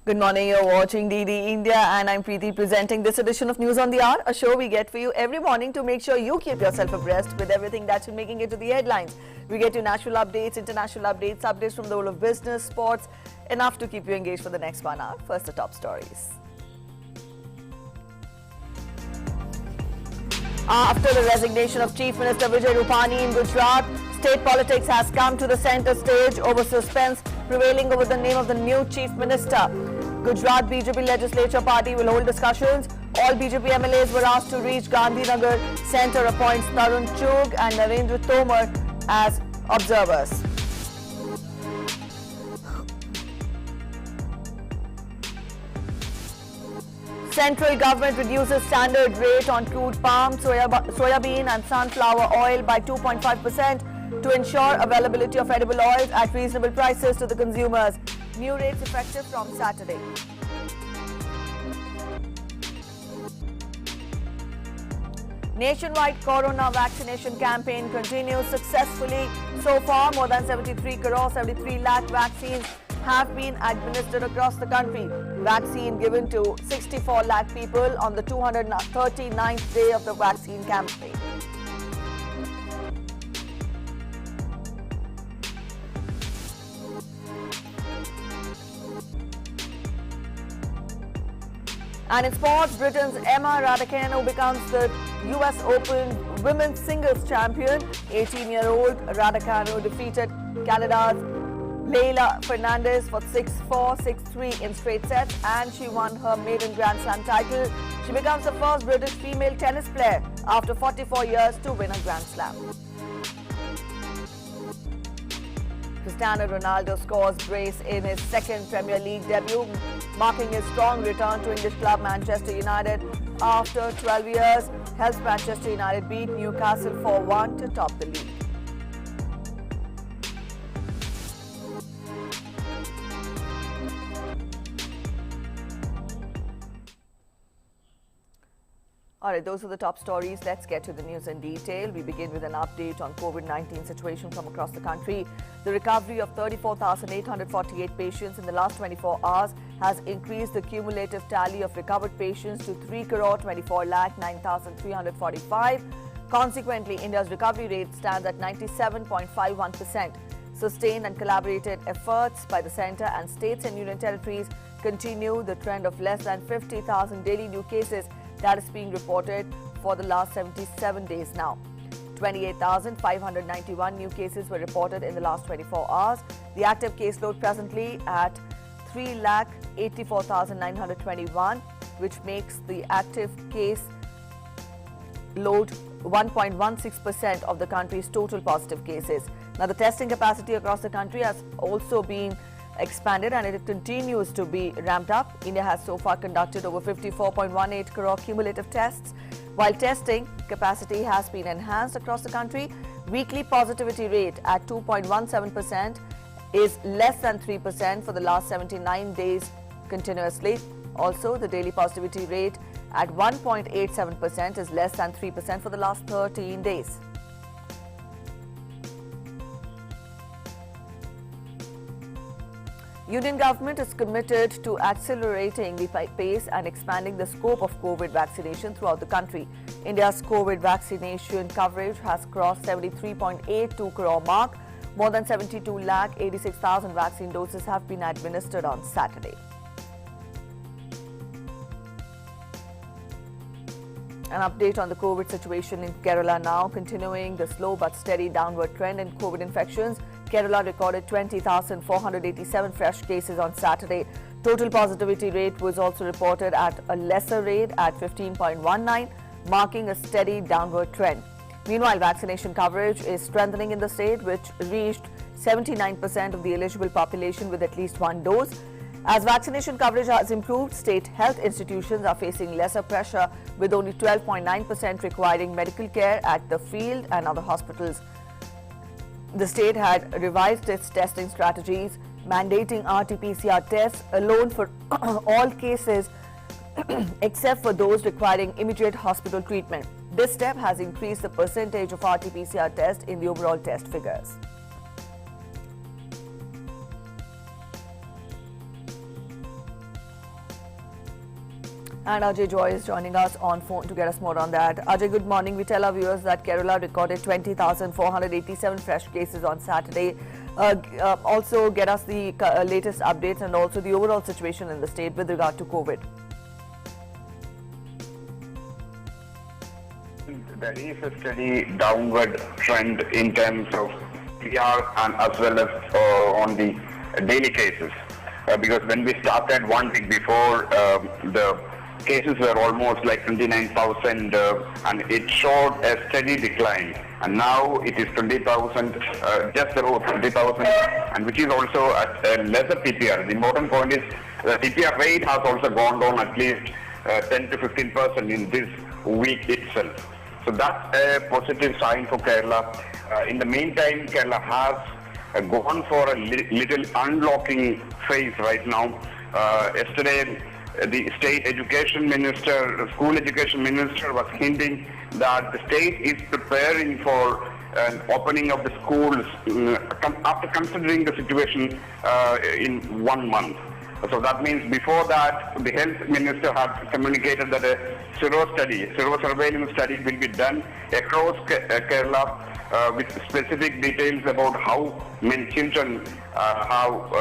Good morning, you're watching DD India and I'm Preeti presenting this edition of News on the Hour, a show we get for you every morning to make sure you keep yourself abreast with everything that's been making it to the headlines. We get you national updates, international updates, updates from the world of business, sports, enough to keep you engaged for the next 1 hour. First, the top stories. After the resignation of Chief Minister Vijay Rupani in Gujarat, state politics has come to the centre stage over suspense prevailing over the name of the new Chief Minister. Gujarat BJP Legislature party will hold discussions. All BJP MLAs were asked to reach Gandhinagar. Centre appoints Tarun Chugh and Narendra Tomar as observers. Central government reduces standard rate on crude palm, soybean and sunflower oil by 2.5% to ensure availability of edible oils at reasonable prices to the consumers. New rates effective from Saturday. Nationwide corona vaccination campaign continues successfully. So far, more than 73 lakh vaccines have been administered across the country. Vaccine given to 64 lakh people on the 239th day of the vaccine campaign. And in sports, Britain's Emma Raducanu becomes the US Open Women's Singles Champion. 18-year-old Raducanu defeated Canada's Leila Fernandez for 6-4, 6-3 in straight sets, and she won her maiden Grand Slam title. She becomes the first British female tennis player after 44 years to win a Grand Slam. Cristiano Ronaldo scores brace in his second Premier League debut, marking his strong return to English club Manchester United. After 12 years, helps Manchester United beat Newcastle 4-1 to top the league. All right, those are the top stories. Let's get to the news in detail. We begin with an update on COVID-19 situation from across the country. The recovery of 34,848 patients in the last 24 hours has increased the cumulative tally of recovered patients to 3,24,09,345. Consequently, India's recovery rate stands at 97.51%. Sustained and collaborated efforts by the centre and states and union territories continue the trend of less than 50,000 daily new cases that is being reported for the last 77 days now. 28,591 new cases were reported in the last 24 hours. The active caseload presently at 3,84,921, which makes the active case load 1.16% of the country's total positive cases. Now, the testing capacity across the country has also been expanded and it continues to be ramped up. India has so far conducted over 54.18 crore cumulative tests. While testing capacity has been enhanced across the country, weekly positivity rate at 2.17% is less than 3% for the last 79 days continuously. Also, the daily positivity rate at 1.87% is less than 3% for the last 13 days. Union government is committed to accelerating the pace and expanding the scope of COVID vaccination throughout the country. India's COVID vaccination coverage has crossed 73.82 crore mark. More than 72,86,000 vaccine doses have been administered on Saturday. An update on the COVID situation in Kerala now, continuing the slow but steady downward trend in COVID infections. Kerala recorded 20,487 fresh cases on Saturday. Total positivity rate was also reported at a lesser rate at 15.19, marking a steady downward trend. Meanwhile, vaccination coverage is strengthening in the state, which reached 79% of the eligible population with at least one dose. As vaccination coverage has improved, state health institutions are facing lesser pressure, with only 12.9% requiring medical care at the field and other hospitals. The state had revised its testing strategies, mandating RT-PCR tests alone for all cases except for those requiring immediate hospital treatment. This step has increased the percentage of RT-PCR tests in the overall test figures. And Ajay Joy is joining us on phone to get us more on that. Ajay, good morning. We tell our viewers that Kerala recorded 20,487 fresh cases on Saturday. Also, get us the latest updates and also the overall situation in the state with regard to COVID. There is a steady downward trend in terms of PR and as well as on the daily cases. Because when we started 1 week before, the cases were almost like 29,000 and it showed a steady decline. And now it is 20,000, just about 20,000, and which is also at a lesser TPR. The important point is the TPR rate has also gone down at least 10 to 15% in this week itself. So that's a positive sign for Kerala. In the meantime, Kerala has gone for a little unlocking phase right now. Yesterday, the state education minister, school education minister was hinting that the state is preparing for an opening of the schools after considering the situation in 1 month. So that means before that, the health minister had communicated that a sero surveillance study will be done across Kerala with specific details about how many children have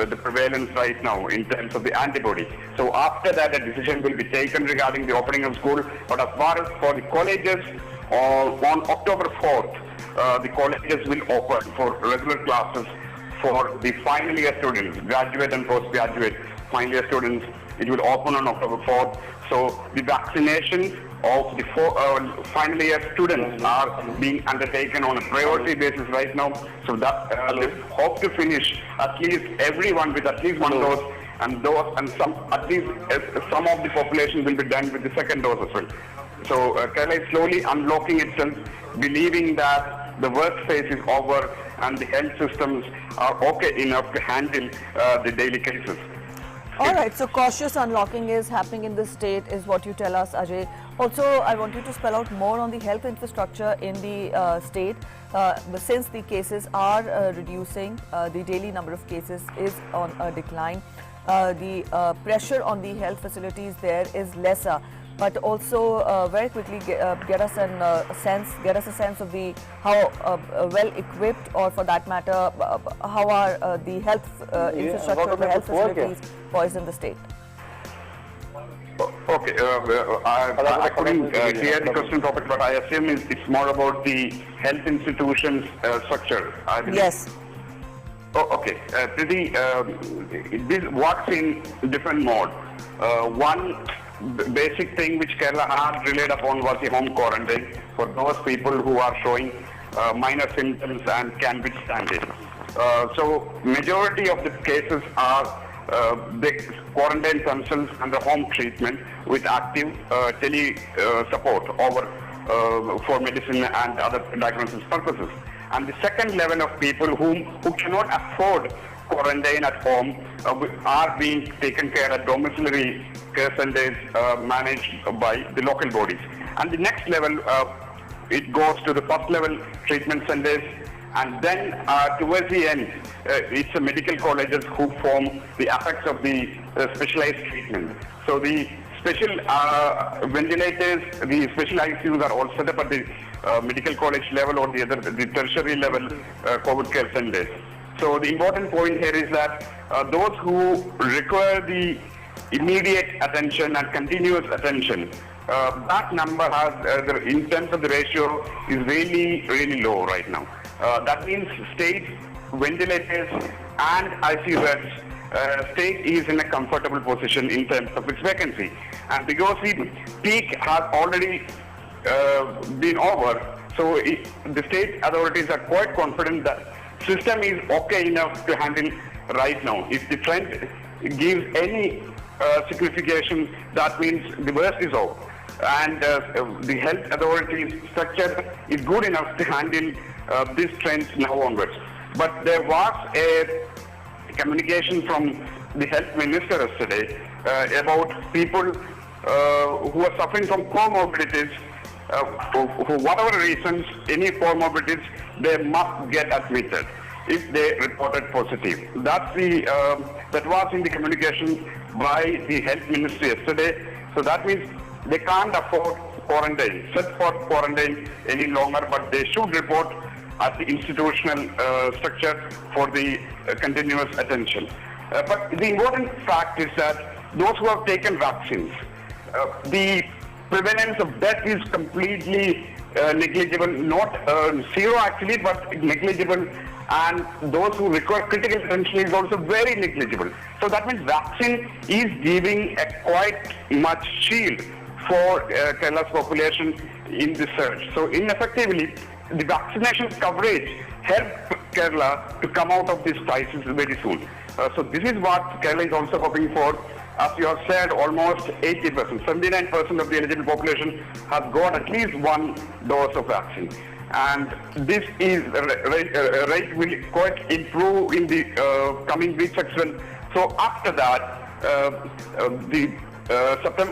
the prevalence right now in terms of the antibody. So after that, a decision will be taken regarding the opening of school. But as far as for the colleges, on October 4th, the colleges will open for regular classes for the final year students, graduate and postgraduate final year students. It will open on October 4th. So the vaccination of the final year students are being undertaken on a priority basis right now. So that they hope to finish at least everyone with at least 1 dose, and some at least some of the population will be done with the second dose as well. So Kerala is slowly unlocking itself, believing that the worst phase is over and the health systems are okay enough to handle the daily cases. All right, so cautious unlocking is happening in the state is what you tell us, Ajay. Also, I want you to spell out more on the health infrastructure in the state. Since the cases are reducing, the daily number of cases is on a decline. The pressure on the health facilities there is lesser. But also very quickly get us a sense of the how well equipped, or for that matter, how are the health infrastructure, the health facilities poised in the state. Okay, I couldn't hear the question properly, but I assume it's more about the health institutions structure. I believe. Yes. Oh, okay. This works in different mode. One basic thing which Kerala had relied upon was the home quarantine for those people who are showing minor symptoms and can withstand it. So majority of the cases are they quarantine themselves under home treatment with active tele support over for medicine and other diagnosis purposes. And the second level of people who cannot afford quarantine at home are being taken care at domiciliary care centers managed by the local bodies. And the next level, it goes to the first level treatment centers, and then towards the end, it's the medical colleges who form the effects of the specialized treatment. So the special ventilators, the special ICUs are all set up at the medical college level or the tertiary level COVID care centers. So the important point here is that those who require the immediate attention and continuous attention, that number has, in terms of the ratio, is really, really low right now. That means state ventilators and ICU beds, state is in a comfortable position in terms of its vacancy. And because the peak has already been over, so the state authorities are quite confident that system is okay enough to handle right now. If the trend gives any signification, that means the worst is over. And the health authorities structure is good enough to handle these trends now onwards. But there was a communication from the health minister yesterday about people who are suffering from comorbidities. For whatever reasons, any comorbidities, they must get admitted if they reported positive. That's the That was in the communication by the Health Ministry yesterday. So that means they can't afford quarantine, set for quarantine any longer, but they should report at the institutional structure for the continuous attention. But the important fact is that those who have taken vaccines, the prevalence of death is completely negligible, not zero actually, but negligible, and those who require critical attention is also very negligible. So that means vaccine is giving a quite much shield for Kerala's population in the surge. So ineffectively, the vaccination coverage helped Kerala to come out of this crisis very soon. So this is what Kerala is also hoping for. As you have said, almost 80%, 79% of the eligible population has got at least one dose of vaccine. And this is rate will quite improve in the coming weeks as well. So after that,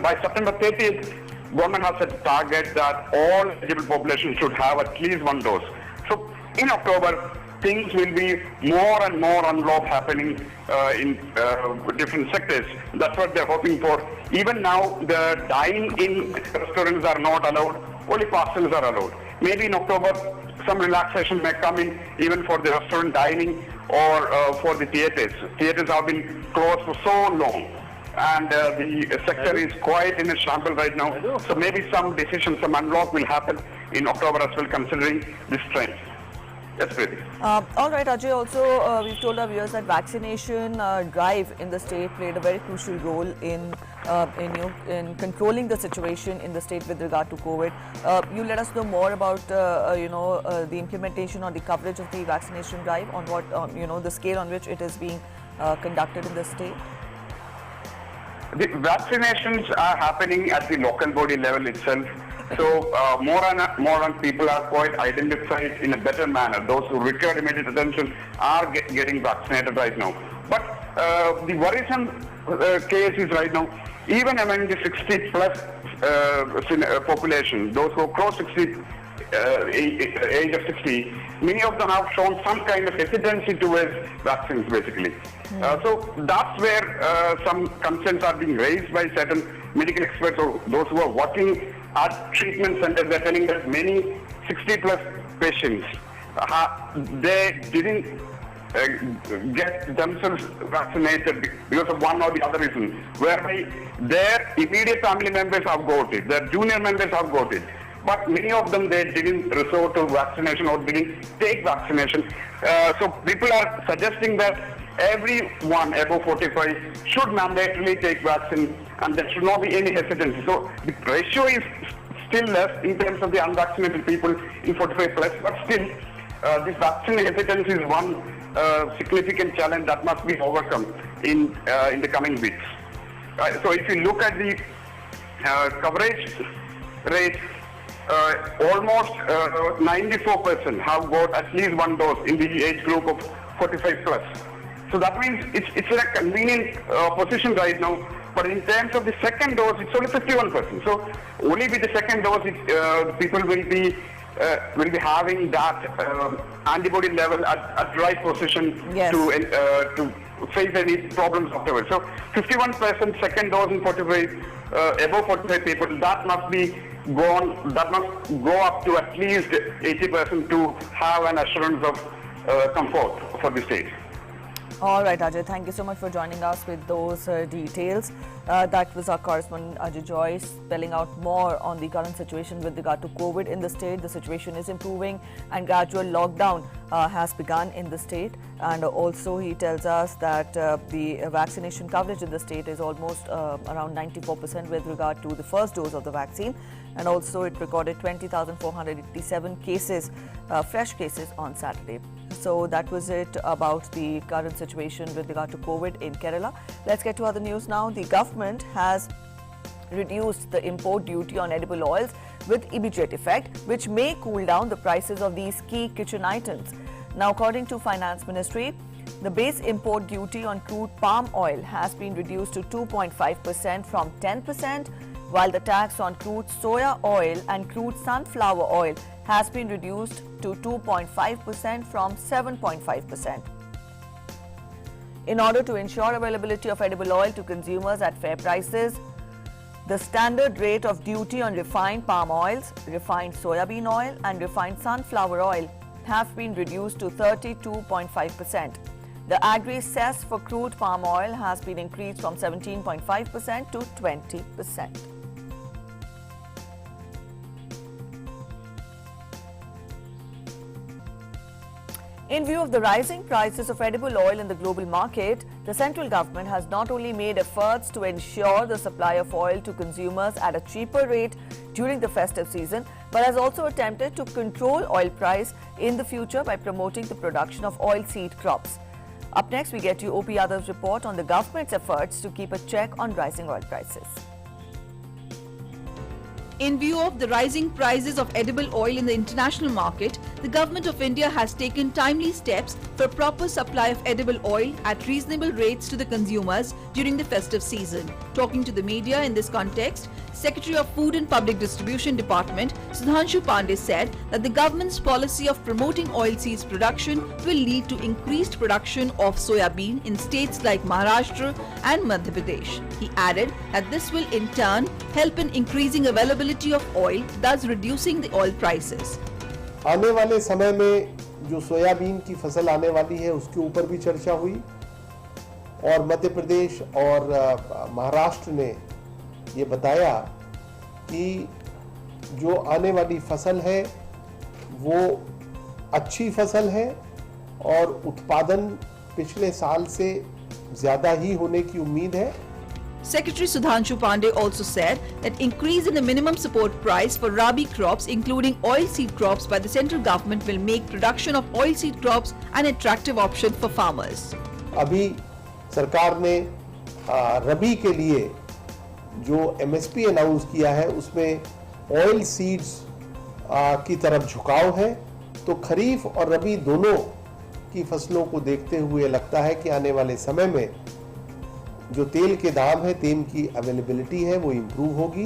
by September 30th, government has set a target that all eligible population should have at least one dose. So in October, things will be more and more unlock happening in different sectors. That's what they're hoping for. Even now, the dine-in restaurants are not allowed, only parcels are allowed. Maybe in October, some relaxation may come in even for the restaurant dining or for the theatres. Theatres have been closed for so long, and the sector is quite in a shambles right now. So maybe some decision, some unlock will happen in October as well, considering this trend. Yes, Preeti. All right, Ajay. Also, we've told our viewers that vaccination drive in the state played a very crucial role in controlling the situation in the state with regard to COVID. You let us know more about the implementation or the coverage of the vaccination drive, on what the scale on which it is being conducted in the state. The vaccinations are happening at the local body level itself. So more and people are quite identified in a better manner. Those who require immediate attention are getting vaccinated right now. But the worrisome case is right now, even among the 60 plus population, those who cross 60, age of 60, many of them have shown some kind of hesitancy towards vaccines basically. So that's where some concerns are being raised by certain medical experts or those who are working at treatment centers. They're telling that many 60 plus patients, they didn't get themselves vaccinated because of one or the other reason, whereby their immediate family members have got it, their junior members have got it. But many of them, they didn't resort to vaccination or didn't take vaccination. So people are suggesting that everyone above 45 should mandatorily take vaccine, and there should not be any hesitancy. So the ratio is still less in terms of the unvaccinated people in 45 plus, but still this vaccine hesitancy is one significant challenge that must be overcome in the coming weeks. So if you look at the coverage rate, almost 94% have got at least one dose in the age group of 45 plus. So that means it's in a convenient position right now. But in terms of the second dose, it's only 51%. So only with the second dose, people will be having that antibody level at right position to face any problems afterwards. So 51% second dose in 45 above 45 people, that must be gone. That must go up to at least 80% to have an assurance of comfort for the state. All right, Ajay, thank you so much for joining us with those details. That was our correspondent Ajay Joy spelling out more on the current situation with regard to COVID in the state. The situation is improving and gradual lockdown has begun in the state. And also he tells us that the vaccination coverage in the state is almost around 94% with regard to the first dose of the vaccine. And also it recorded 20,487 cases, fresh cases on Saturday. So that was it about the current situation with regard to COVID in Kerala. Let's get to other news now. The government has reduced the import duty on edible oils with immediate effect, which may cool down the prices of these key kitchen items. Now, according to Finance Ministry, the base import duty on crude palm oil has been reduced to 2.5% from 10%, while the tax on crude soya oil and crude sunflower oil has been reduced to 2.5% from 7.5%. In order to ensure availability of edible oil to consumers at fair prices, the standard rate of duty on refined palm oils, refined soybean oil and refined sunflower oil have been reduced to 32.5%. The agri cess for crude palm oil has been increased from 17.5% to 20%. In view of the rising prices of edible oil in the global market, the central government has not only made efforts to ensure the supply of oil to consumers at a cheaper rate during the festive season, but has also attempted to control oil price in the future by promoting the production of oilseed crops. Up next, we get you OP Yadav's report on the government's efforts to keep a check on rising oil prices. In view of the rising prices of edible oil in the international market, the Government of India has taken timely steps for proper supply of edible oil at reasonable rates to the consumers during the festive season. Talking to the media in this context, Secretary of Food and Public Distribution Department Sudhanshu Pandey said that the government's policy of promoting oilseeds production will lead to increased production of soybean in states like Maharashtra and Madhya Pradesh. He added that this will in turn help in increasing availability of oil, thus reducing the oil prices. आने वाले समय में जो soybean की फसल आने वाली है उसके ऊपर भी चर्चा हुई और मध्य प्रदेश और महाराष्ट्र ने ये बताया कि जो आने वाली फसल है वो अच्छी फसल है और उत्पादन पिछले साल से ज़्यादा ही होने की उम्मीद है. Secretary Sudhanshu Pandey also said that increase in the minimum support price for rabi crops including oilseed crops by the central government will make production of oilseed crops an attractive option for farmers. अभी सरकार ने रबी के लिए जो MSP announce किया है उसमें oil seeds की तरफ झुकाव है, तो खरीफ और रबी दोनों की फसलों को देखते हुए लगता है कि आने वाले समय में जो तेल के दाम है, तेल की अवेलेबिलिटी है वो इम्प्रूव होगी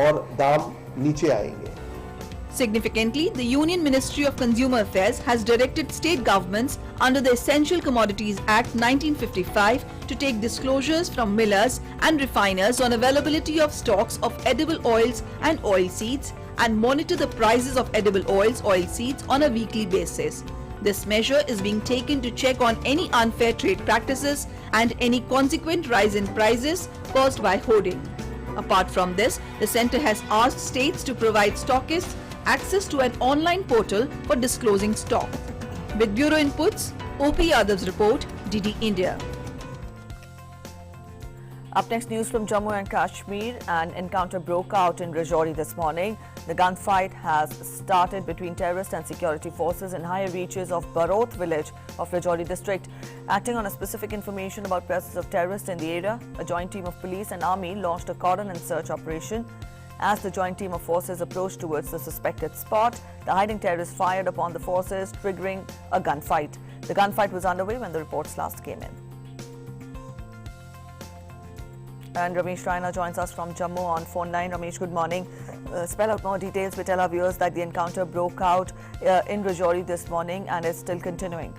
और दाम नीचे आएंगे. Significantly, the Union Ministry of Consumer Affairs has directed state governments under the Essential Commodities Act 1955 to take disclosures from millers and refiners on availability of stocks of edible oils and oilseeds and monitor the prices of edible oils, oilseeds on a weekly basis. This measure is being taken to check on any unfair trade practices and any consequent rise in prices caused by hoarding. Apart from this, the centre has asked states to provide stockists access to an online portal for disclosing stock. With bureau inputs, OP Yadav's report, DD India. Up next, news from Jammu and Kashmir. An encounter broke out in Rajouri this morning. The gunfight has started between terrorists and security forces in higher reaches of Barot village of Rajouri district. Acting on a specific information about presence of terrorists in the area, a joint team of police and army launched a cordon and search operation. As the joint team of forces approached towards the suspected spot, the hiding terrorists fired upon the forces, triggering a gunfight. The gunfight was underway when the reports last came in. And Ramesh Raina joins us from Jammu on phone line. Ramesh, good morning. Spell out more details. We tell our viewers that the encounter broke out in Rajouri this morning and is still continuing.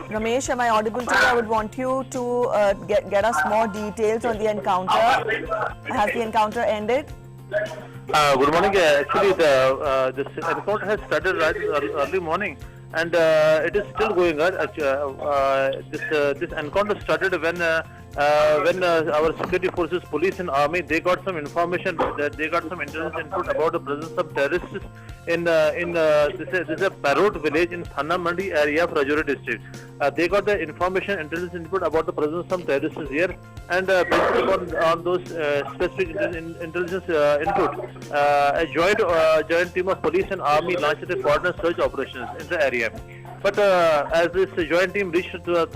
Ramesh, am I audible to you? I would want you to get us more details on the encounter. Has the encounter ended? Good morning. Actually, this encounter has started early morning, and it is still going on. This encounter started when our security forces, police and army, they got some information, they got some intelligence input about the presence of terrorists in this is a Barot village in Thana Mandi area of Rajouri district. They got the information, intelligence input about the presence of terrorists here, and based on those specific intelligence input, a joint team of police and army launched a coordinated search operations in the area. But as this joint team reached was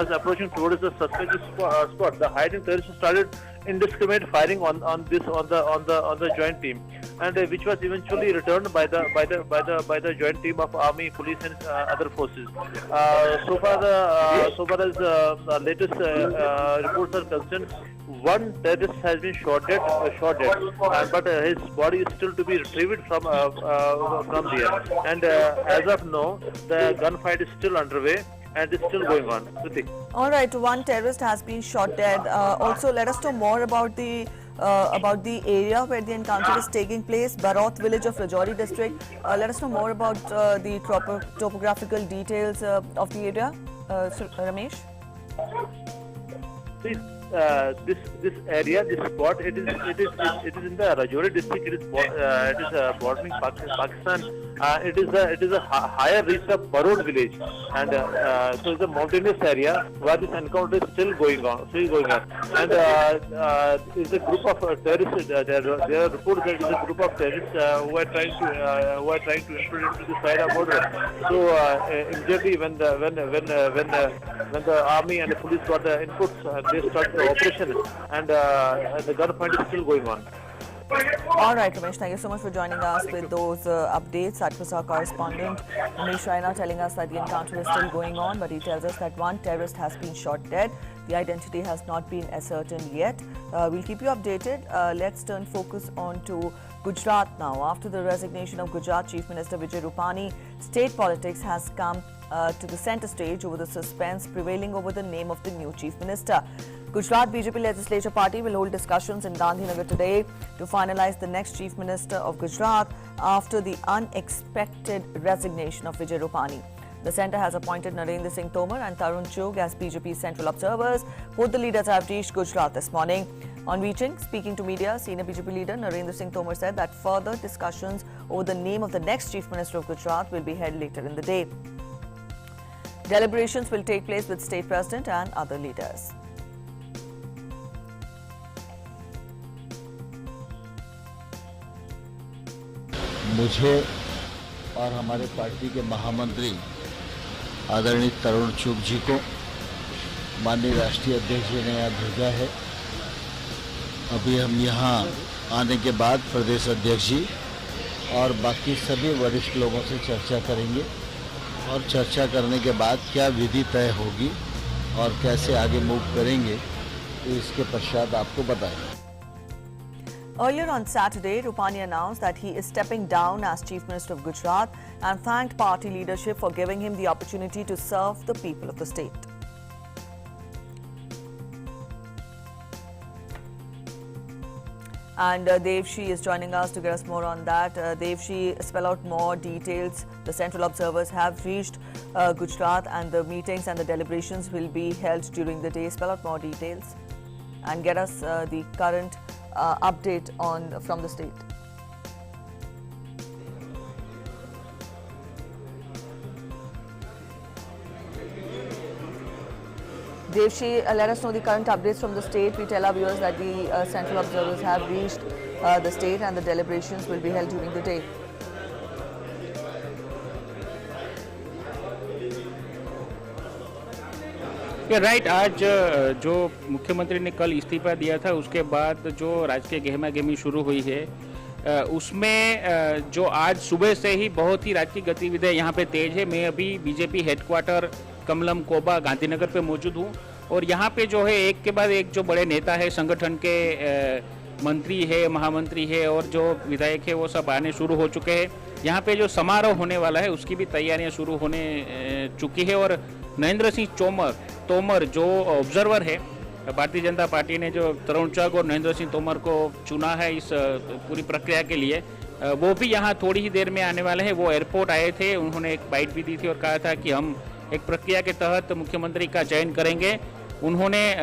approaching towards the suspected spot, the hiding terrorists started indiscriminate firing on the joint team, and which was eventually returned by the joint team of army, police, and other forces. So far as the latest reports are concerned, one terrorist has been shot dead, but his body is still to be retrieved from there. And as of now, the gunfight is still underway and is still going on. Kriti. All right, one terrorist has been shot dead. Also, let us know more about the area where the encounter is taking place, Baroth village of Rajouri district. Let us know more about the topographical details of the area, Ramesh. This area, this spot, it is in the Rajouri district. It is bordering Pakistan. It is a higher reach of Barod village, and so it's a mountainous area where this encounter is still going on. And it's a group of terrorists. There are reports that it's a group of terrorists who are trying to infiltrate into the side of border. So immediately when the army and the police got the inputs, they started the operation, and the gunfight is still going on. All right, Ramesh, thank you so much for joining us with those updates. That was our correspondent, Ramesh Raina, telling us that the encounter is still going on, but he tells us that one terrorist has been shot dead. The identity has not been ascertained yet. We'll keep you updated. Let's turn focus on to Gujarat now. After the resignation of Gujarat Chief Minister Vijay Rupani, state politics has come to the centre stage over the suspense prevailing over the name of the new Chief Minister. Gujarat BJP Legislature Party will hold discussions in Gandhinagar today to finalise the next Chief Minister of Gujarat after the unexpected resignation of Vijay Rupani. The centre has appointed Narendra Singh Tomar and Tarun Chugh as BJP central observers. Both the leaders have reached Gujarat this morning. On reaching, speaking to media, senior BJP leader Narendra Singh Tomar said that further discussions over the name of the next Chief Minister of Gujarat will be held later in the day. Deliberations will take place with State President and other leaders. मुझे और हमारे party के महामंत्री आदरणीय तरुण चुग जी को माननीय राष्ट्रीय अध्यक्ष जी ने यहाँ भेजा है। अभी हम यहाँ आने के बाद प्रदेश अध्यक्ष जी और बाकी सभी वरिष्ठ लोगों से चर्चा करेंगे और चर्चा करने के बाद क्या विधि तय होगी और कैसे आगे मूव करेंगे तो इसके पश्चात आपको बताएंगे। Earlier on Saturday, Rupani announced that he is stepping down as Chief Minister of Gujarat and thanked party leadership for giving him the opportunity to serve the people of the state. And Devshi is joining us to get us more on that. Devshi, spell out more details. The central observers have reached Gujarat and the meetings and the deliberations will be held during the day. Spell out more details and get us the current update from the state. Devshi, let us know the current updates from the state. We tell our viewers that the central observers have reached the state and the deliberations will be held during the day. Right आज जो मुख्यमंत्री ने कल इस्तीफा दिया था उसके बाद जो राजकीय गहमागहमी शुरू हुई है उसमें जो आज सुबह से ही बहुत ही राजकीय गतिविधियां यहाँ पे तेज है। मैं अभी बीजेपी हेडक्वार्टर कमलम कोबा गांधीनगर पे मौजूद हूँ और यहाँ पे जो है एक के बाद एक जो बड़े नेता है संगठन के मंत्री है, महामंत्री है और जो विधायक है वो सब आने शुरू हो चुके हैं। यहाँ पे जो समारोह होने वाला है उसकी भी तैयारियां शुरू होने चुकी है और नरेंद्र सिंह तोमर जो ऑब्जर्वर है, भारतीय जनता पार्टी ने जो तरुण चुग और नरेंद्र सिंह तोमर को चुना है इस पूरी प्रक्रिया के लिए, वो भी यहाँ थोड़ी ही देर में आने वाले हैं। वो एयरपोर्ट आए थे, उन्होंने एक बाइट भी दी थी और कहा था कि हम एक प्रक्रिया के तहत मुख्यमंत्री का चयन करेंगे। उन्होंने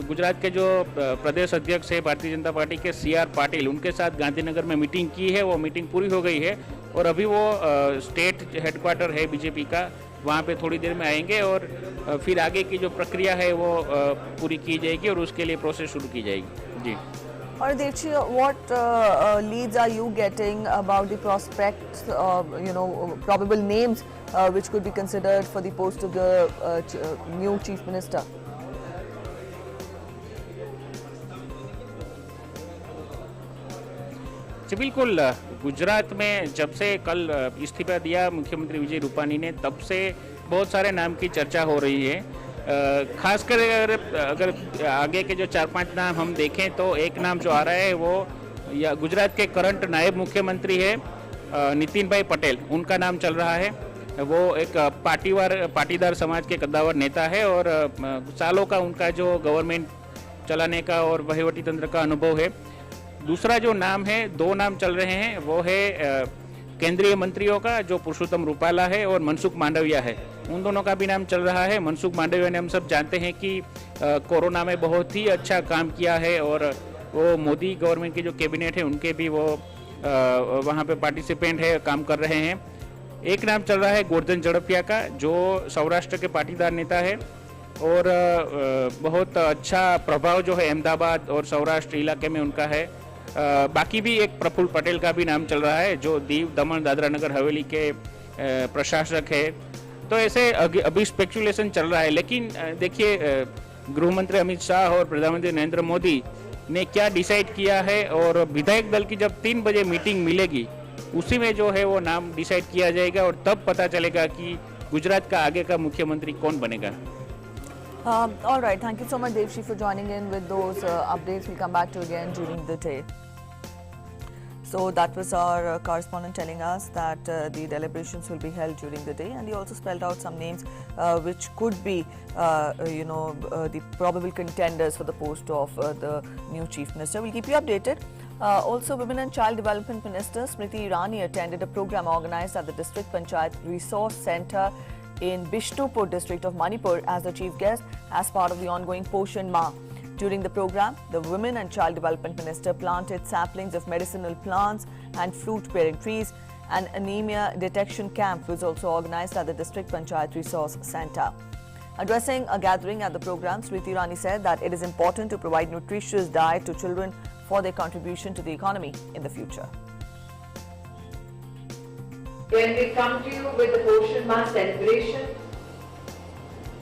गुजरात के जो प्रदेश अध्यक्ष है भारतीय जनता पार्टी के CR पाटिल, उनके साथ गांधीनगर में मीटिंग की है। वो मीटिंग पूरी हो गई है और अभी वो स्टेट हेडक्वार्टर है बीजेपी का, वहाँ पे थोड़ी देर में आएंगे और फिर आगे की जो प्रक्रिया है वो पूरी की जाएगी और उसके लिए प्रोसेस शुरू की जाएगी। जी। Or Devshi, what leads are you getting about the prospects, probable names which could be considered for the post of the new Chief Minister? जी बिल्कुल, गुजरात में जब से कल इस्तीफा दिया मुख्यमंत्री विजय रूपानी ने, तब से बहुत सारे नाम की चर्चा हो रही है। खासकर अगर आगे के जो 4-5 नाम हम देखें तो एक नाम जो आ रहा है वो या गुजरात के करंट नायब मुख्यमंत्री है नितिन भाई पटेल, उनका नाम चल रहा है। वो एक पाटीदार समाज के कद्दावर नेता है और सालों का उनका जो गवर्नमेंट चलाने का और वहीवटी तंत्र का अनुभव है। दूसरा जो नाम है, 2 नाम चल रहे हैं, वो है केंद्रीय मंत्रियों का, जो पुरुषोत्तम रूपाला है और मनसुख मांडविया है। उन दोनों का भी नाम चल रहा है। मनसुख मांडविया ने हम सब जानते हैं कि कोरोना में बहुत ही अच्छा काम किया है और वो मोदी गवर्नमेंट की जो कैबिनेट है उनके भी वो वहाँ पे पार्टिसिपेंट है, काम कर रहे हैं। एक नाम चल रहा है गोवर्धन झड़पिया का, जो सौराष्ट्र के पाटीदार नेता है और बहुत अच्छा प्रभाव जो है अहमदाबाद और सौराष्ट्र इलाके में उनका है। बाकी भी एक प्रफुल्ल पटेल का भी नाम चल रहा है, जो दीव दमन दादरा नगर हवेली के प्रशासक है। तो ऐसे अभी स्पेकुलेशन चल रहा है, लेकिन देखिए गृह मंत्री अमित शाह और प्रधानमंत्री नरेंद्र मोदी ने क्या डिसाइड किया है और विधायक दल की जब 3 बजे मीटिंग मिलेगी उसी में जो है वो नाम डिसाइड किया जाएगा और तब पता चलेगा कि गुजरात का आगे का मुख्यमंत्री कौन बनेगा। All right, thank you so much, Devshi, for joining in with those updates. We'll come back to you again during the day. So that was our correspondent telling us that the deliberations will be held during the day, and he also spelled out some names which could be, the probable contenders for the post of the new Chief Minister. We'll keep you updated. Also, Women and Child Development Minister Smriti Irani attended a program organized at the District Panchayat Resource Centre in Bishnupur district of Manipur as the chief guest as part of the ongoing Poshan Ma. During the program, the Women and Child Development Minister planted saplings of medicinal plants and fruit-bearing trees. An anemia detection camp was also organized at the District Panchayat Resource Centre. Addressing a gathering at the program, Smriti Irani said that it is important to provide nutritious diet to children for their contribution to the economy in the future. When we come to you with the Poshan Ma celebration,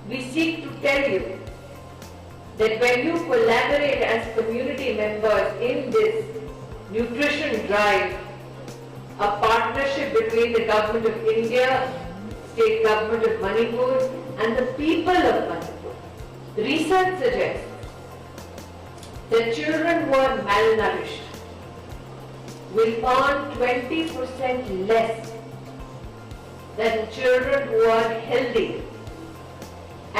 we seek to tell you that when you collaborate as community members in this nutrition drive, a partnership between the Government of India, State Government of Manipur and the people of Manipur, research suggests that children who are malnourished will earn 20% less than children who are healthy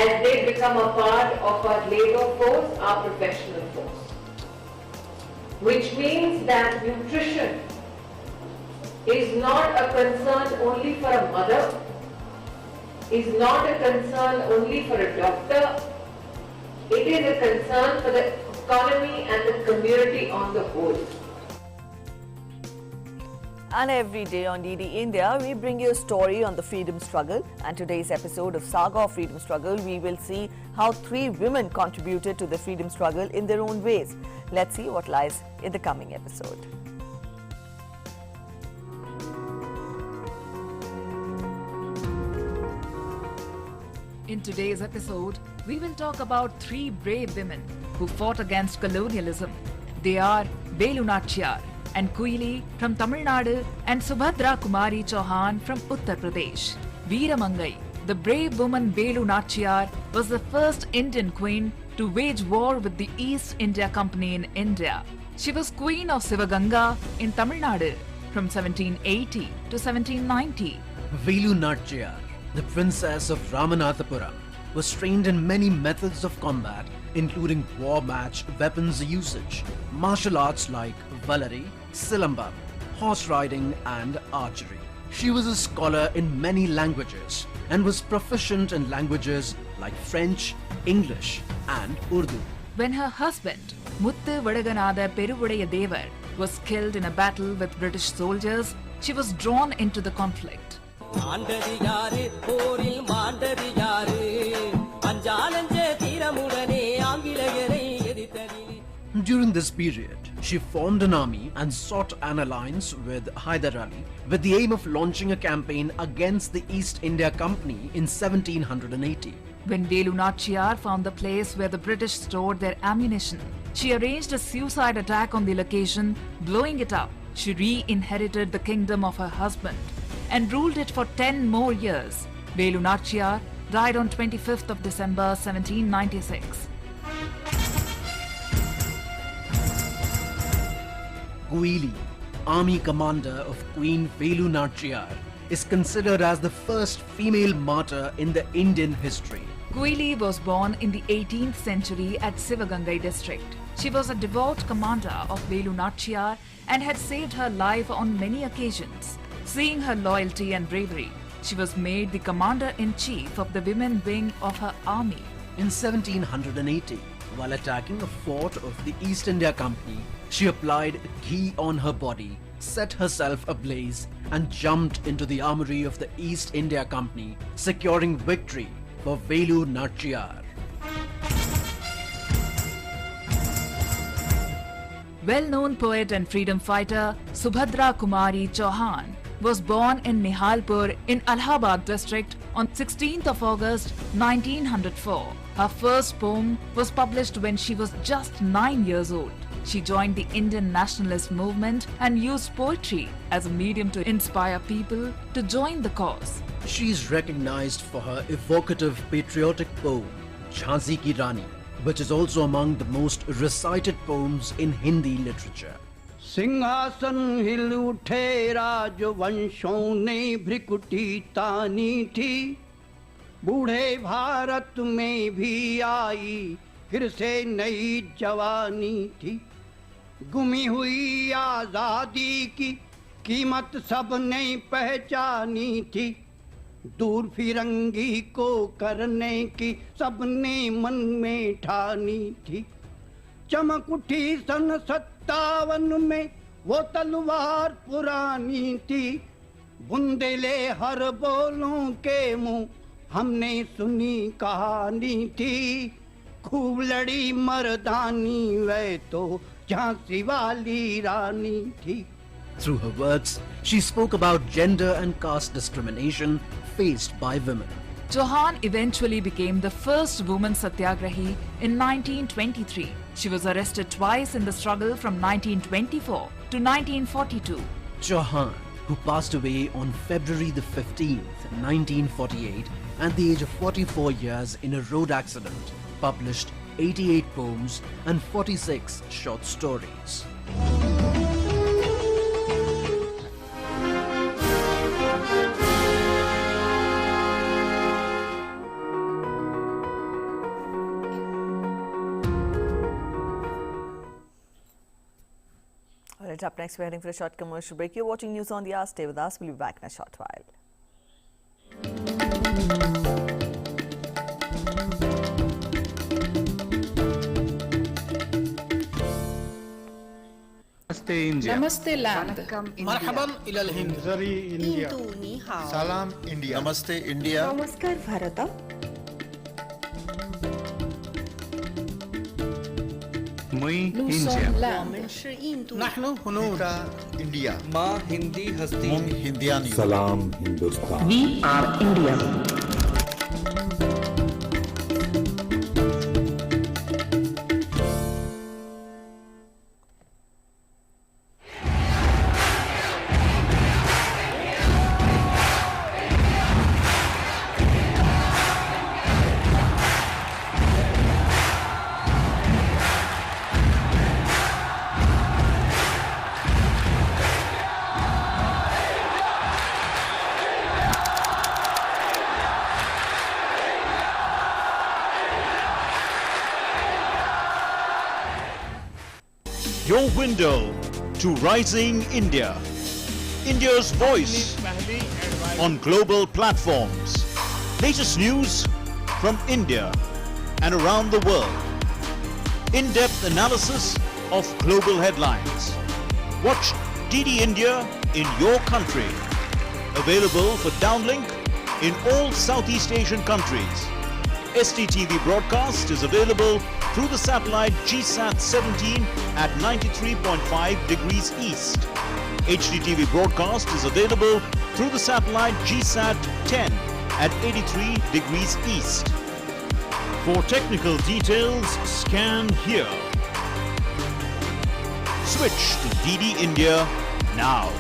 as they become a part of our labor force, our professional force. Which means that nutrition is not a concern only for a mother, is not a concern only for a doctor, it is a concern for the economy and the community on the whole. And every day on DD India, we bring you a story on the freedom struggle. And today's episode of Saga of Freedom Struggle, we will see how 3 women contributed to the freedom struggle in their own ways. Let's see what lies in the coming episode. In today's episode, we will talk about 3 brave women who fought against colonialism. They are Velu Nachiyar and Kuili from Tamil Nadu and Subhadra Kumari Chauhan from Uttar Pradesh. Veeramangai, the brave woman Velu Nachiyar, was the first Indian queen to wage war with the East India Company in India. She was queen of Sivaganga in Tamil Nadu from 1780 to 1790. Velu Nachiyar, the princess of Ramanathapuram, was trained in many methods of combat, including war match weapons usage, martial arts like Valari, Silambam, horse riding and archery. She was a scholar in many languages and was proficient in languages like French, English and Urdu. When her husband, Muthu Vadaganada Peruvudaya Devar, was killed in a battle with British soldiers, she was drawn into the conflict. During this period, she formed an army and sought an alliance with Hyder Ali with the aim of launching a campaign against the East India Company in 1780. When Velu Nachiyar found the place where the British stored their ammunition, she arranged a suicide attack on the location, blowing it up. she re-inherited the kingdom of her husband and ruled it for 10 more years. Velu Nachiyar died on 25th of December 1796. Guili, army commander of Queen Velu Nachiyar, is considered as the first female martyr in the Indian history. Guili was born in the 18th century at Sivagangai district. She was a devout commander of Velu Nachiyar and had saved her life on many occasions. Seeing her loyalty and bravery, she was made the commander-in-chief of the women wing of her army. In 1780, while attacking a fort of the East India Company, she applied ghee on her body, set herself ablaze, and jumped into the armory of the East India Company, securing victory for Velu Nachiyar. Well-known poet and freedom fighter Subhadra Kumari Chauhan was born in Nihalpur in Allahabad district on 16th of August 1904. Her first poem was published when she was just 9 years old. She joined the Indian nationalist movement and used poetry as a medium to inspire people to join the cause. She is recognized for her evocative patriotic poem, Jhansi Ki Rani, which is also among the most recited poems in Hindi literature. सिंहासन हिल उठे राजवंशों ने भ्रिकुटी तानी थी, बूढ़े भारत में भी आई फिर से नई जवानी थी, गुमी हुई आजादी की कीमत सबने पहचानी थी, दूर फिरंगी को करने की सबने मन में ठानी थी, चमक उठी सन 57 में वो तलवार पुरानी थी, बुंदेले हर बोलों के मुंह हमने सुनी कहानी थी, खूब लड़ी मर्दानी वह तो झांसी वाली रानी थी. Through her words, she spoke about gender and caste discrimination faced by women. Chauhan eventually became the first woman satyagrahi in 1923. She was arrested twice in the struggle from 1924 to 1942. Chauhan, who passed away on February the 15th, 1948, at the age of 44 years in a road accident, published 88 poems and 46 short stories. All right, up next, we're heading for a short commercial break. You're watching News on the Hour. Stay with us. We'll be back in a short while. Namaste India. Namaste land. Marhaban ila al-Hind. Zari India. Salam India. Namaste India. Namaskar Bharata. Muy India. Nahnu Hunud. India. Ma Hindi Hasti. Hindiani. Salam Hindustan. We are India. Your window to rising India. India's voice on global platforms. Latest news from India and around the world. In-depth analysis of global headlines. Watch DD India in your country. Available for downlink in all Southeast Asian countries. STTV broadcast is available through the satellite GSAT 17 at 93.5 degrees east. HDTV broadcast is available through the satellite GSAT 10 at 83 degrees east. For technical details, scan here. Switch to DD India now.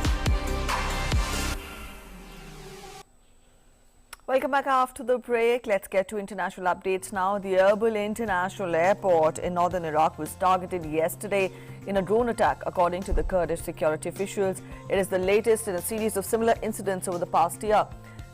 Welcome back after the break. Let's get to international updates now. The Erbil International Airport in northern Iraq was targeted yesterday in a drone attack, according to the Kurdish security officials. It is the latest in a series of similar incidents over the past year.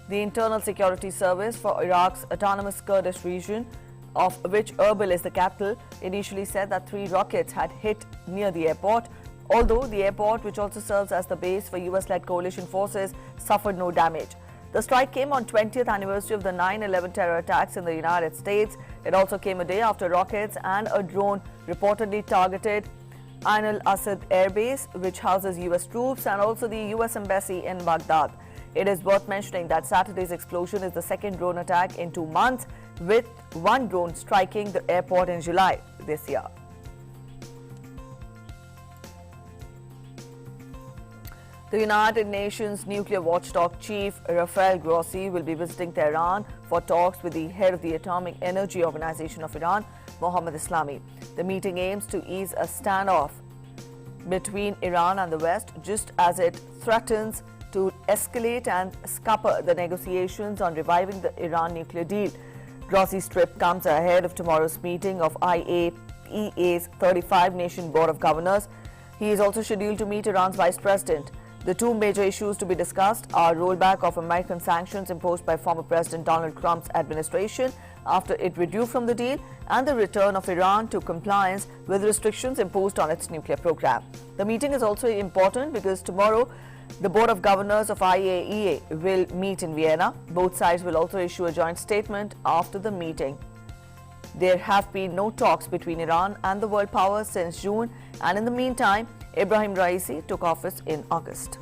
The Internal Security Service for Iraq's autonomous Kurdish region, of which Erbil is the capital, initially said that 3 rockets had hit near the airport, although the airport, which also serves as the base for US-led coalition forces, suffered no damage. The strike came on 20th anniversary of the 9/11 terror attacks in the United States. It also came a day after rockets and a drone reportedly targeted Ain al-Assad Air Base, which houses US troops, and also the US Embassy in Baghdad. It is worth mentioning that Saturday's explosion is the second drone attack in 2 months, with one drone striking the airport in July this year. The United Nations nuclear watchdog chief Rafael Grossi will be visiting Tehran for talks with the head of the Atomic Energy Organization of Iran, Mohammad Islami. The meeting aims to ease a standoff between Iran and the West, just as it threatens to escalate and scupper the negotiations on reviving the Iran nuclear deal. Grossi's trip comes ahead of tomorrow's meeting of IAEA's 35-nation Board of Governors. He is also scheduled to meet Iran's Vice President. The 2 major issues to be discussed are rollback of American sanctions imposed by former President Donald Trump's administration after it withdrew from the deal, and the return of Iran to compliance with restrictions imposed on its nuclear program. The meeting is also important because tomorrow the Board of Governors of IAEA will meet in Vienna. Both sides will also issue a joint statement after the meeting. There have been no talks between Iran and the world powers since June, and in the meantime, Ibrahim Raisi took office in August.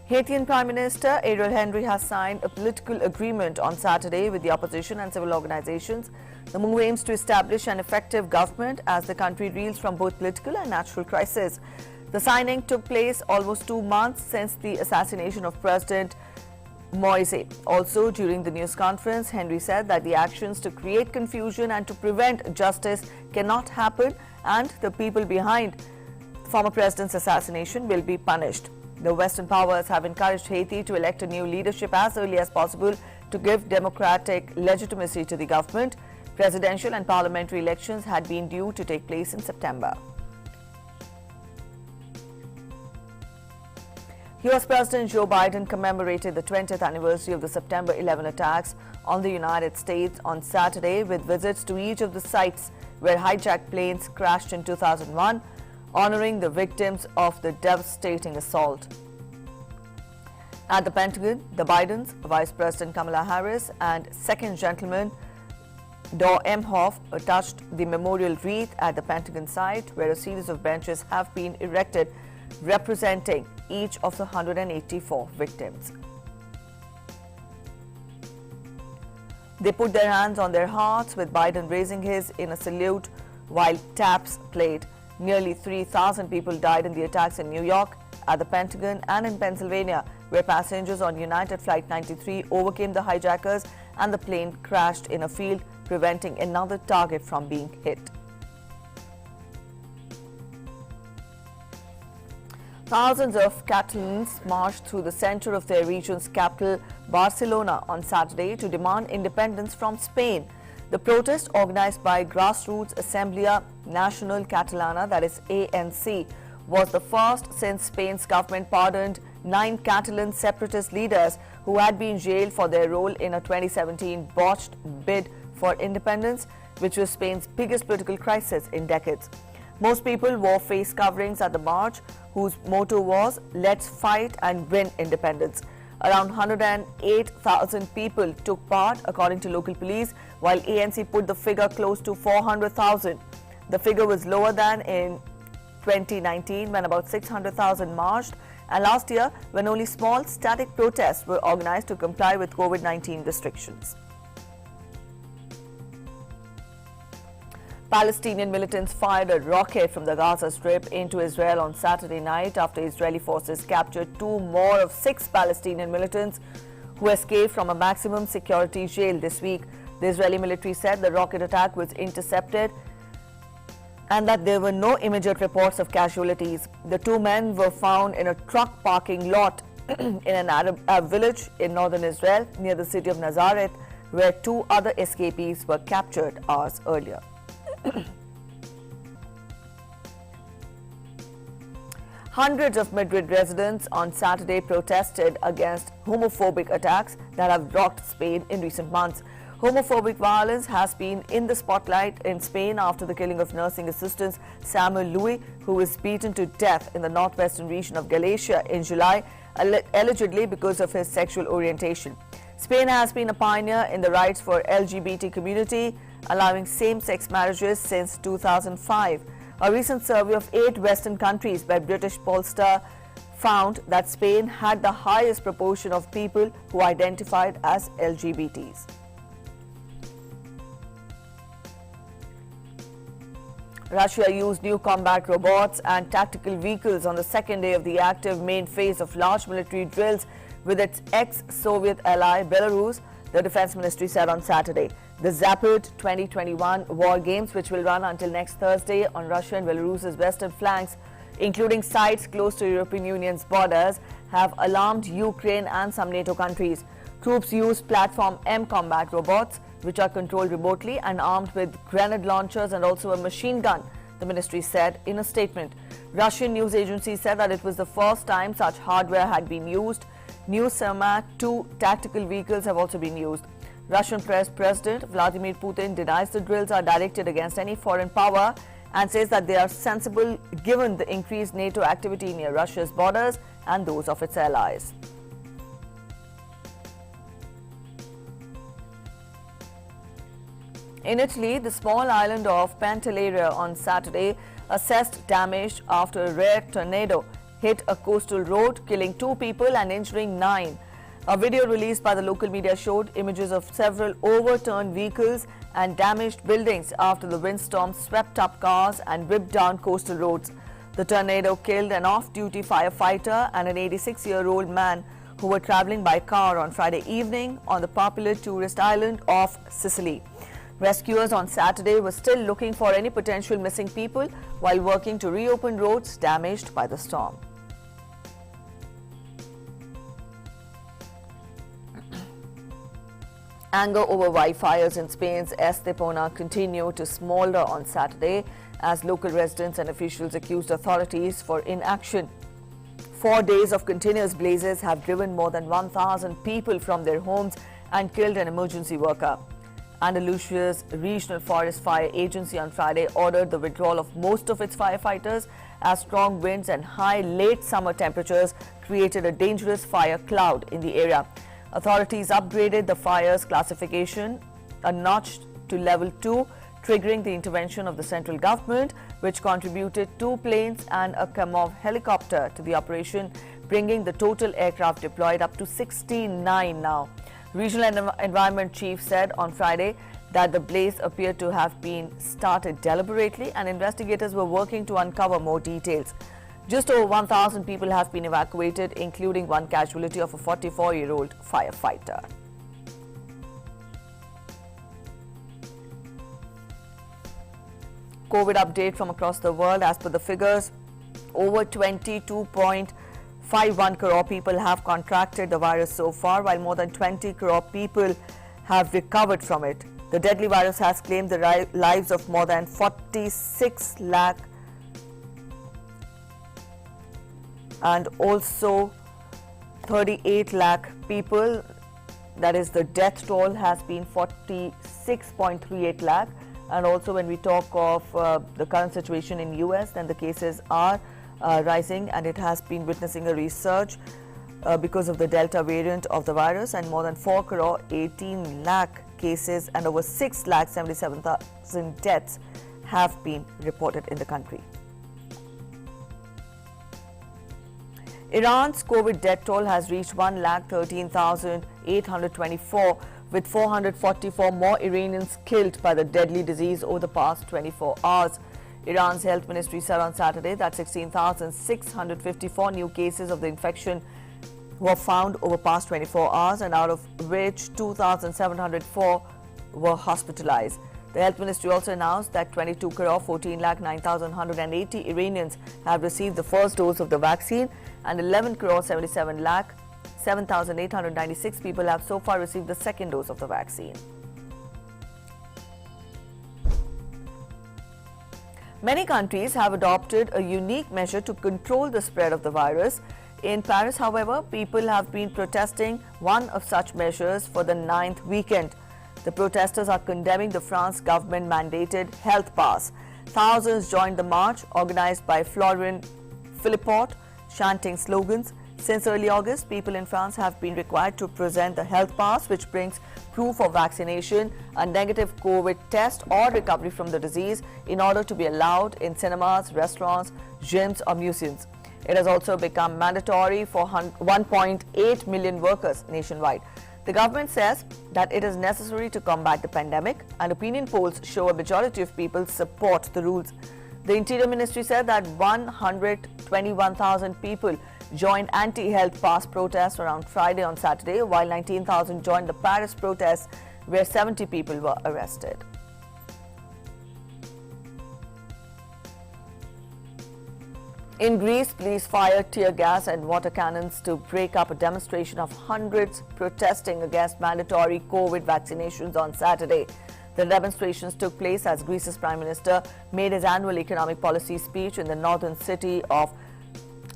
Haitian Prime Minister Ariel Henry has signed a political agreement on Saturday with the opposition and civil organizations. The move aims to establish an effective government as the country reels from both political and natural crisis. The signing took place almost 2 months since the assassination of President Moise. Also, during the news conference, Henry said that the actions to create confusion and to prevent justice cannot happen, and the people behind former president's assassination will be punished. The Western powers have encouraged Haiti to elect a new leadership as early as possible to give democratic legitimacy to the government. Presidential and parliamentary elections had been due to take place in September. US President Joe Biden commemorated the 20th anniversary of the September 11 attacks on the United States on Saturday with visits to each of the sites where hijacked planes crashed in 2001, honoring the victims of the devastating assault. At the Pentagon, the Bidens, Vice President Kamala Harris, and Second Gentleman Doug Emhoff touched the memorial wreath at the Pentagon site, where a series of benches have been erected representing each of the 184 victims. They put their hands on their hearts, with Biden raising his in a salute while taps played. Nearly 3,000 people died in the attacks in New York, at the Pentagon, and in Pennsylvania, where passengers on United Flight 93 overcame the hijackers and the plane crashed in a field, preventing another target from being hit. Thousands of Catalans marched through the center of their region's capital, Barcelona, on Saturday to demand independence from Spain. The protest, organized by Grassroots Assemblea Nacional Catalana, that is ANC, was the first since Spain's government pardoned 9 Catalan separatist leaders who had been jailed for their role in a 2017 botched bid for independence, which was Spain's biggest political crisis in decades. Most people wore face coverings at the march, whose motto was, "Let's fight and win independence." Around 108,000 people took part, according to local police, while ANC put the figure close to 400,000. The figure was lower than in 2019, when about 600,000 marched, and last year, when only small static protests were organized to comply with COVID-19 restrictions. Palestinian militants fired a rocket from the Gaza Strip into Israel on Saturday night after Israeli forces captured 2 more of 6 Palestinian militants who escaped from a maximum security jail this week. The Israeli military said the rocket attack was intercepted and that there were no immediate reports of casualties. The two men were found in a truck parking lot in an Arab village in northern Israel near the city of Nazareth, where two other escapees were captured hours earlier. Hundreds of Madrid residents on Saturday protested against homophobic attacks that have rocked Spain in recent months. Homophobic violence has been in the spotlight in Spain after the killing of nursing assistant Samuel Louis, who was beaten to death in the northwestern region of Galicia in July, allegedly because of his sexual orientation. Spain has been a pioneer in the rights for LGBT community, allowing same-sex marriages since 2005. A recent survey of 8 Western countries by British pollster found that Spain had the highest proportion of people who identified as LGBTs. Russia used new combat robots and tactical vehicles on the second day of the active main phase of large military drills with its ex-Soviet ally Belarus, the Defense Ministry said on Saturday. The Zapad 2021 war games, which will run until next Thursday on Russia and Belarus's western flanks, including sites close to European Union's borders, have alarmed Ukraine and some NATO countries. Troops used Platform M combat robots, which are controlled remotely and armed with grenade launchers and also a machine gun, the ministry said in a statement. Russian news agencies said that it was the first time such hardware had been used. New Sermat 2 tactical vehicles have also been used. Russian President Vladimir Putin denies the drills are directed against any foreign power and says that they are sensible given the increased NATO activity near Russia's borders and those of its allies. In Italy, the small island of Pantelleria on Saturday assessed damage after a rare tornado hit a coastal road, killing 2 people and injuring 9. A video released by the local media showed images of several overturned vehicles and damaged buildings after the windstorm swept up cars and ripped down coastal roads. The tornado killed an off-duty firefighter and an 86-year-old man who were traveling by car on Friday evening on the popular tourist island of Sicily. Rescuers on Saturday were still looking for any potential missing people while working to reopen roads damaged by the storm. Anger over wildfires in Spain's Estepona continued to smolder on Saturday as local residents and officials accused authorities for inaction. 4 days of continuous blazes have driven more than 1,000 people from their homes and killed an emergency worker. Andalusia's Regional Forest Fire Agency on Friday ordered the withdrawal of most of its firefighters as strong winds and high late summer temperatures created a dangerous fire cloud in the area. Authorities upgraded the fire's classification a notch to level 2, triggering the intervention of the central government, which contributed 2 planes and a Kamov helicopter to the operation, bringing the total aircraft deployed up to 69 now. Regional Environment Chief said on Friday that the blaze appeared to have been started deliberately and investigators were working to uncover more details. Just over 1,000 people have been evacuated, including 1 casualty of a 44-year-old firefighter. COVID update from across the world. As per the figures, over 22.51 crore people have contracted the virus so far, while more than 20 crore people have recovered from it. The deadly virus has claimed the lives of more than 46 lakh and also 38 lakh people. That is, the death toll has been 46.38 lakh. And also when we talk of the current situation in US, then the cases are rising and it has been witnessing a resurge because of the Delta variant of the virus, and more than 4 crore 18 lakh cases and over 6 lakh 77,000 deaths have been reported in the country. Iran's COVID death toll has reached 1,13,824, with 444 more Iranians killed by the deadly disease over the past 24 hours. Iran's health ministry said on Saturday that 16,654 new cases of the infection were found over past 24 hours, and out of which 2,704 were hospitalized. The Health Ministry also announced that 22 crore 14 lakh 9,180 Iranians have received the first dose of the vaccine and 11 crore 77 lakh 7,896 people have so far received the second dose of the vaccine. Many countries have adopted a unique measure to control the spread of the virus. In Paris, however, people have been protesting one of such measures for the 9th weekend. The protesters are condemning the France government-mandated health pass. Thousands joined the march organized by Florent Philippot, chanting slogans. Since early August, people in France have been required to present the health pass, which brings proof of vaccination, a negative COVID test or recovery from the disease in order to be allowed in cinemas, restaurants, gyms or museums. It has also become mandatory for 1.8 million workers nationwide. The government says that it is necessary to combat the pandemic, and opinion polls show a majority of people support the rules. The Interior Ministry said that 121,000 people joined anti-health pass protests around Friday on Saturday, while 19,000 joined the Paris protests, where 70 people were arrested. In Greece, police fired tear gas and water cannons to break up a demonstration of hundreds protesting against mandatory COVID vaccinations on Saturday. The demonstrations took place as Greece's Prime Minister made his annual economic policy speech in the northern city of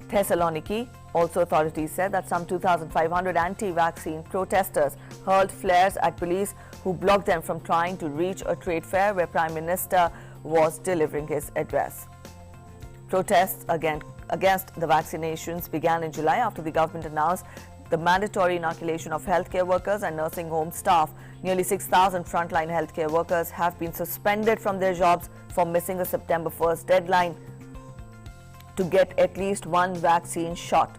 Thessaloniki. Also, authorities said that some 2,500 anti-vaccine protesters hurled flares at police who blocked them from trying to reach a trade fair where Prime Minister was delivering his address. Protests against the vaccinations began in July after the government announced the mandatory inoculation of healthcare workers and nursing home staff. Nearly 6,000 frontline healthcare workers have been suspended from their jobs for missing a September 1st deadline to get at least one vaccine shot.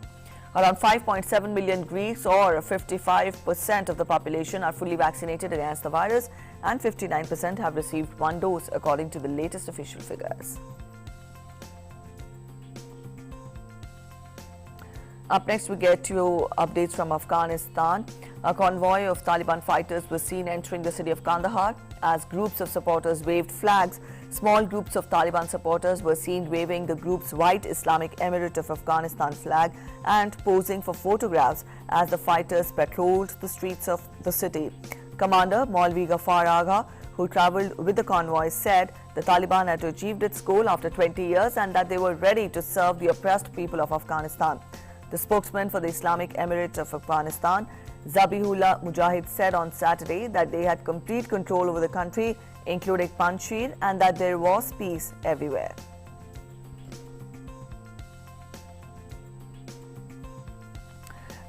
Around 5.7 million Greeks, or 55% of the population, are fully vaccinated against the virus, and 59% have received one dose, according to the latest official figures. Up next, we get to updates from Afghanistan. A convoy of Taliban fighters was seen entering the city of Kandahar as groups of supporters waved flags. Small groups of Taliban supporters were seen waving the group's white Islamic Emirate of Afghanistan flag and posing for photographs as the fighters patrolled the streets of the city. Commander Maulvi Ghaffar Agha, who travelled with the convoy, said the Taliban had achieved its goal after 20 years and that they were ready to serve the oppressed people of Afghanistan. The spokesman for the Islamic Emirate of Afghanistan, Zabihullah Mujahid, said on Saturday that they had complete control over the country, including Panjshir, and that there was peace everywhere.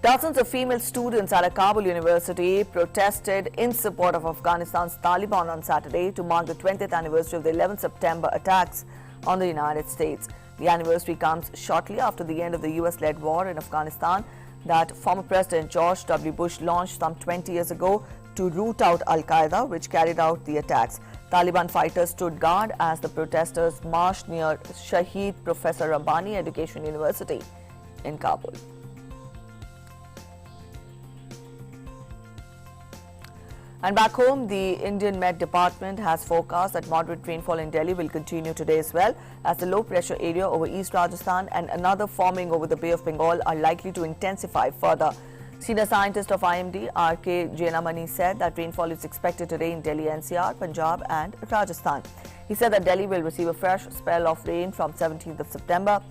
Dozens of female students at a Kabul university protested in support of Afghanistan's Taliban on Saturday to mark the 20th anniversary of the 11 September attacks on the United States. The anniversary comes shortly after the end of the US-led war in Afghanistan that former President George W. Bush launched some 20 years ago to root out Al-Qaeda, which carried out the attacks. Taliban fighters stood guard as the protesters marched near Shaheed Professor Rabbani Education University in Kabul. And back home, the Indian Met Department has forecast that moderate rainfall in Delhi will continue today as well, as the low pressure area over East Rajasthan and another forming over the Bay of Bengal are likely to intensify further. Senior scientist of IMD, R.K. Jainamani, said that rainfall is expected today in Delhi NCR, Punjab and Rajasthan. He said that Delhi will receive a fresh spell of rain from 17th of September.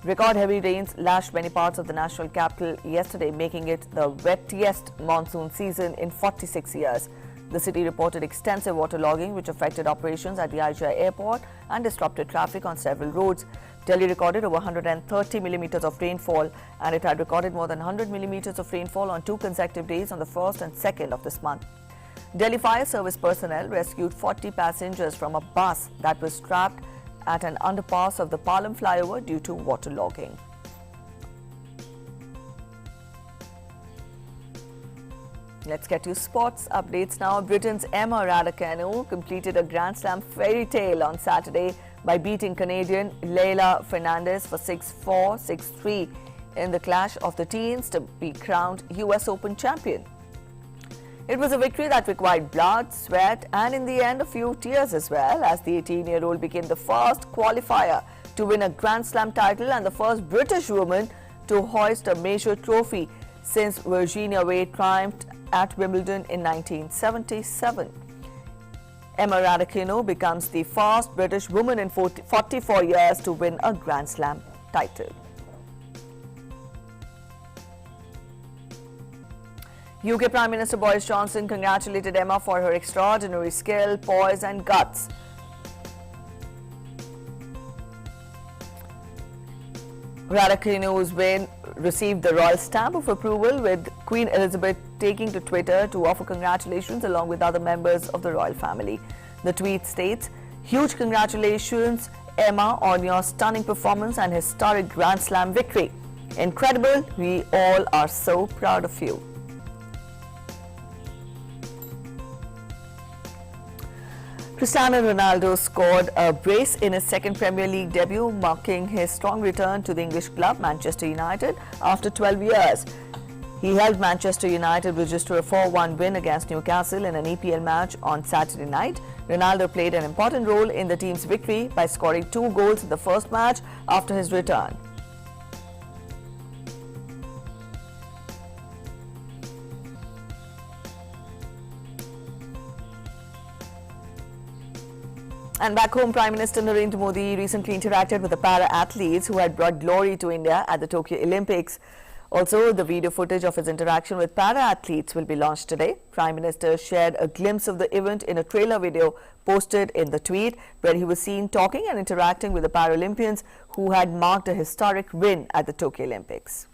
Record heavy rains lashed many parts of the national capital yesterday, making it the wettiest monsoon season in 46 years. The city reported extensive waterlogging, which affected operations at the IGI airport and disrupted traffic on several roads. Delhi recorded over 130 millimeters of rainfall, and it had recorded more than 100 millimeters of rainfall on 2 consecutive days on the 1st and 2nd of this month. Delhi Fire Service personnel rescued 40 passengers from a bus that was trapped at an underpass of the Palam flyover due to waterlogging. Let's get to sports updates now. Britain's Emma Raducanu completed a Grand Slam fairy tale on Saturday by beating Canadian Leila Fernandez for 6-4, 6-3 in the clash of the teens to be crowned US Open champion. It was a victory that required blood, sweat and in the end a few tears as well, as the 18-year-old became the first qualifier to win a Grand Slam title and the first British woman to hoist a major trophy since Virginia Wade triumphed at Wimbledon in 1977. Emma Raducanu becomes the first British woman in 44 years to win a Grand Slam title. UK Prime Minister Boris Johnson congratulated Emma for her extraordinary skill, poise and guts. Raducanu's win received the royal stamp of approval, with Queen Elizabeth taking to Twitter to offer congratulations along with other members of the royal family. The tweet states, "Huge congratulations, Emma, on your stunning performance and historic Grand Slam victory. Incredible, we all are so proud of you." Cristiano Ronaldo scored a brace in his second Premier League debut, marking his strong return to the English club Manchester United after 12 years. He helped Manchester United register a 4-1 win against Newcastle in an EPL match on Saturday night. Ronaldo played an important role in the team's victory by scoring 2 goals in the first match after his return. And back home, Prime Minister Narendra Modi recently interacted with the para-athletes who had brought glory to India at the Tokyo Olympics. Also, the video footage of his interaction with para-athletes will be launched today. Prime Minister shared a glimpse of the event in a trailer video posted in the tweet, where he was seen talking and interacting with the Paralympians who had marked a historic win at the Tokyo Olympics.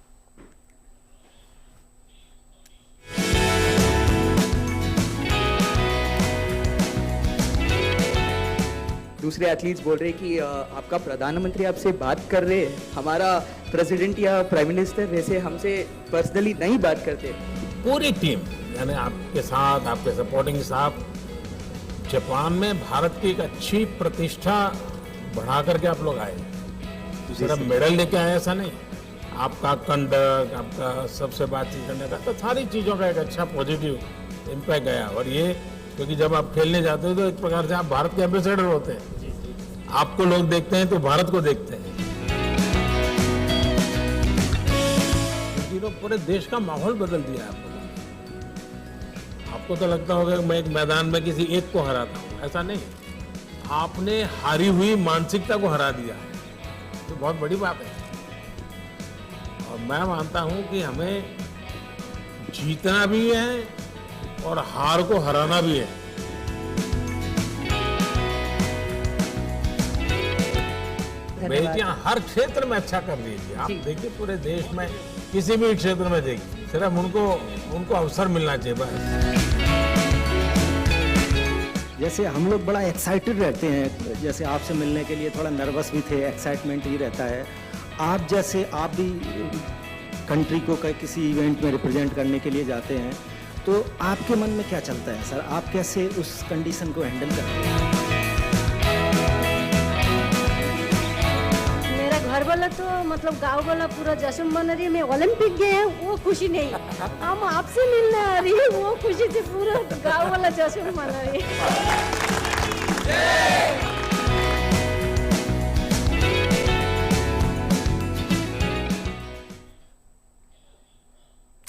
दूसरे athletes बोल रहे कि आपका प्रधानमंत्री आपसे बात कर रहे हैं, हमारा प्रेसिडेंट या प्राइम मिनिस्टर वैसे हमसे पर्सनली नहीं बात करते। पूरी टीम यानी आपके साथ, आपके सपोर्टिंग स्टाफ जापान में भारत की एक अच्छी प्रतिष्ठा बढ़ा करके आप लोग आए। सिर्फ मेडल लेके आए ऐसा नहीं, आपका कंडक्ट, आपका सबसे बातचीत करने का, तो सारी चीज़ों का एक अच्छा पॉजिटिव इम्पैक्ट गया। और ये क्योंकि जब आप खेलने जाते हो तो एक प्रकार से आप भारत के एम्बेसडर होते हैं, आपको लोग देखते हैं तो भारत को देखते हैं। तो पूरे देश का माहौल बदल दिया है आपको तो लगता होगा कि मैं एक मैदान में किसी एक को हराता हूँ, ऐसा नहीं, आपने हारी हुई मानसिकता को हरा दिया है, तो बहुत बड़ी बात है। और मैं मानता हूँ कि हमें जीतना भी है और हार को हराना भी है। बेटियां हर क्षेत्र में अच्छा कर रही है। आप देखिए पूरे देश में किसी भी क्षेत्र में देखिए, सिर्फ उनको अवसर मिलना चाहिए बस। जैसे हम लोग बड़ा एक्साइटेड रहते हैं, जैसे आपसे मिलने के लिए थोड़ा नर्वस भी थे, एक्साइटमेंट ही रहता है। आप जैसे आप भी कंट्री को किसी इवेंट में रिप्रेजेंट करने के लिए जाते हैं, तो आपके मन में क्या चलता है सर? आप कैसे उस कंडीशन को हैंडल करते हैं? मेरा घर वाला तो मतलब गांव वाला पूरा जश्न मना रही है। मैं ओलंपिक गए हैं वो खुशी नहीं, हम आपसे मिलने आ रही है वो खुशी से पूरा गांव वाला जश्न मना रही है।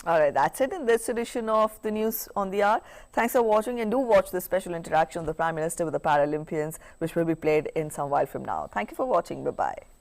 All right, that's it in this edition of the News on the Hour. Thanks for watching, and do watch this special interaction of the Prime Minister with the Paralympians, which will be played in some while from now. Thank you for watching. Bye-bye.